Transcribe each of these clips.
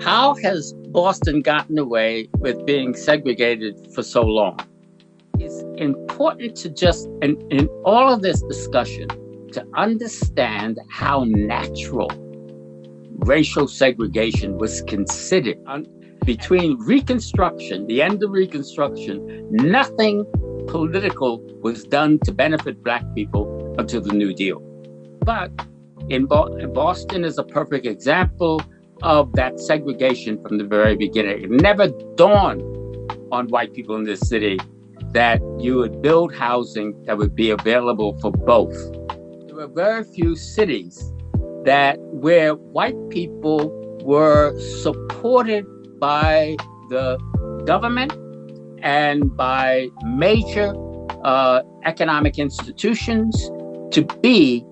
How has Boston gotten away with being segregated for so long? It's important to just, in all of this discussion, to understand how natural racial segregation was considered. Between Reconstruction, the end of Reconstruction, nothing political was done to benefit Black people until the New Deal. But in Boston is a perfect example of that segregation from the very beginning. It never dawned on white people in this city that you would build housing that would be available for both. There were very few cities where white people were supported by the government and by major economic institutions to be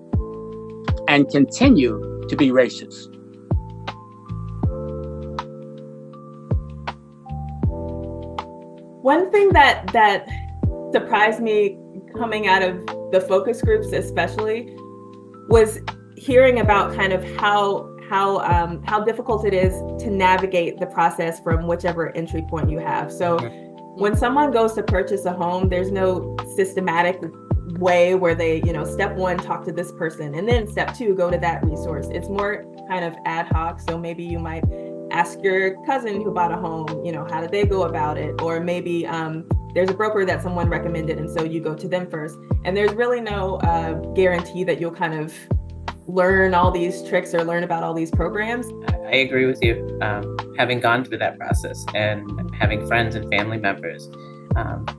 and continue to be racist. One thing that surprised me coming out of the focus groups especially was hearing about kind of how difficult it is to navigate the process from whichever entry point you have. So when someone goes to purchase a home, there's no systematic way where they, step one, talk to this person, and then step two, go to that resource. It's more kind of ad hoc. So maybe you might ask your cousin who bought a home, how did they go about it? Or maybe there's a broker that someone recommended, and so you go to them first. And there's really no guarantee that you'll kind of learn all these tricks or learn about all these programs. I agree with you. Having gone through that process and having friends and family members,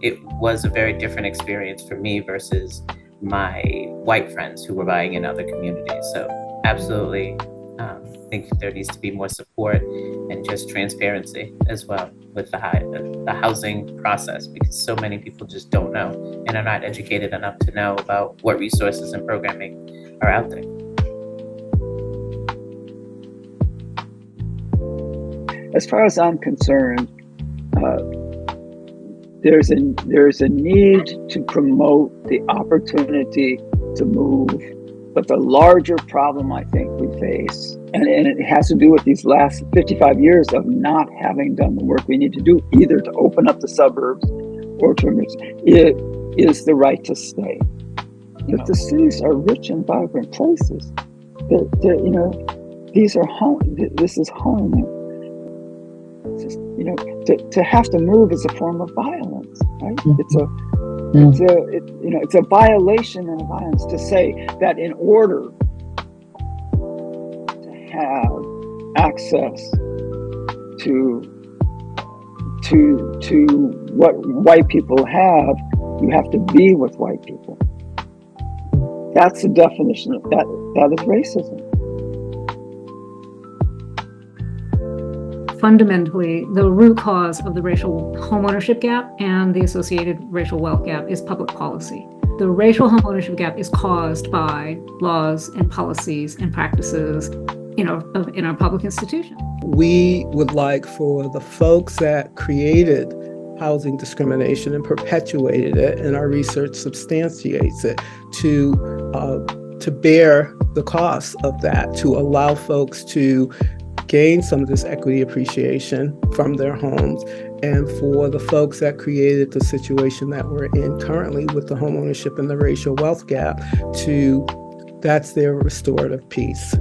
it was a very different experience for me versus my white friends who were buying in other communities. So absolutely, I think there needs to be more support and just transparency as well with the housing process, because so many people just don't know and are not educated enough to know about what resources and programming are out there. As far as I'm concerned, there's a need to promote the opportunity to move. But the larger problem I think we face, and it has to do with these last 55 years of not having done the work we need to do, either to open up the suburbs or to enrich, it is the right to stay. But the cities are rich and vibrant places. These are home. This is home. To have to move is a form of violence, right? It's a violation and a violence to say that in order to have access to what white people have, you have to be with white people. That's the definition of that. That is racism. Fundamentally, the root cause of the racial homeownership gap and the associated racial wealth gap is public policy. The racial homeownership gap is caused by laws and policies and practices in our public institutions. We would like for the folks that created housing discrimination and perpetuated it, and our research substantiates it, to bear the cost of that, to allow folks to gain some of this equity appreciation from their homes, and for the folks that created the situation that we're in currently with the homeownership and the racial wealth gap, that's their restorative piece.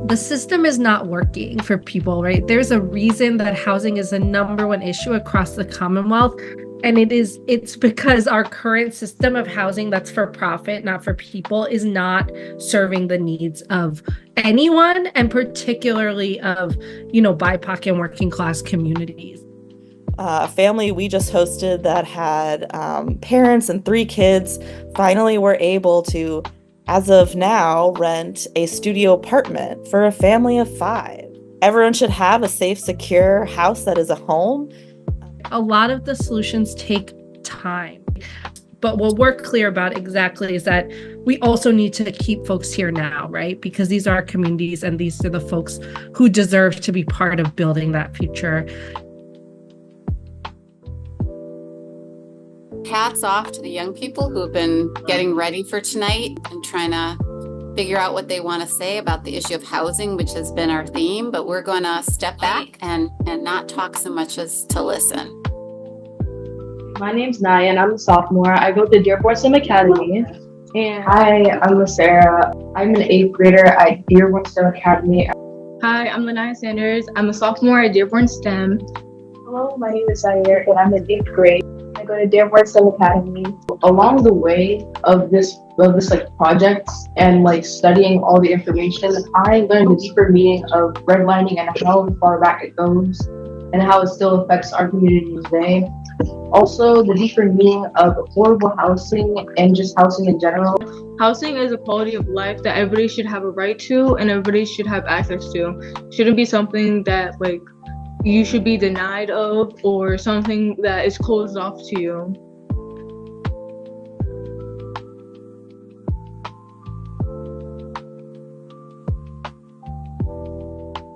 The system is not working for people, right? There's a reason that housing is the number one issue across the Commonwealth. And it's because our current system of housing that's for profit, not for people, is not serving the needs of anyone, and particularly of, BIPOC and working class communities. A family we just hosted that had parents and 3 kids finally were able to, as of now, rent a studio apartment for a family of 5. Everyone should have a safe, secure house that is a home. A lot of the solutions take time, but what we're clear about exactly is that we also need to keep folks here now, right? Because these are our communities and these are the folks who deserve to be part of building that future. Hats off to the young people who have been getting ready for tonight and trying to figure out what they want to say about the issue of housing, which has been our theme, but we're going to step back and not talk so much as to listen. My name's Naya and I'm a sophomore. I go to Dearborn STEM Academy. And hi, I'm Sarah. I'm an 8th grader at Dearborn STEM Academy. Hi, I'm Lanaya Sanders. I'm a sophomore at Dearborn STEM. Hello, my name is Zaire and I'm in 8th grade. I go to Dearborn STEM Academy. Along the way of this like projects and like studying all the information, I learned the deeper meaning of redlining and how far back it goes and how it still affects our community today. Also, the deeper meaning of affordable housing and just housing in general. Housing is a quality of life that everybody should have a right to and everybody should have access to. Shouldn't be something that like you should be denied of or something that is closed off to you.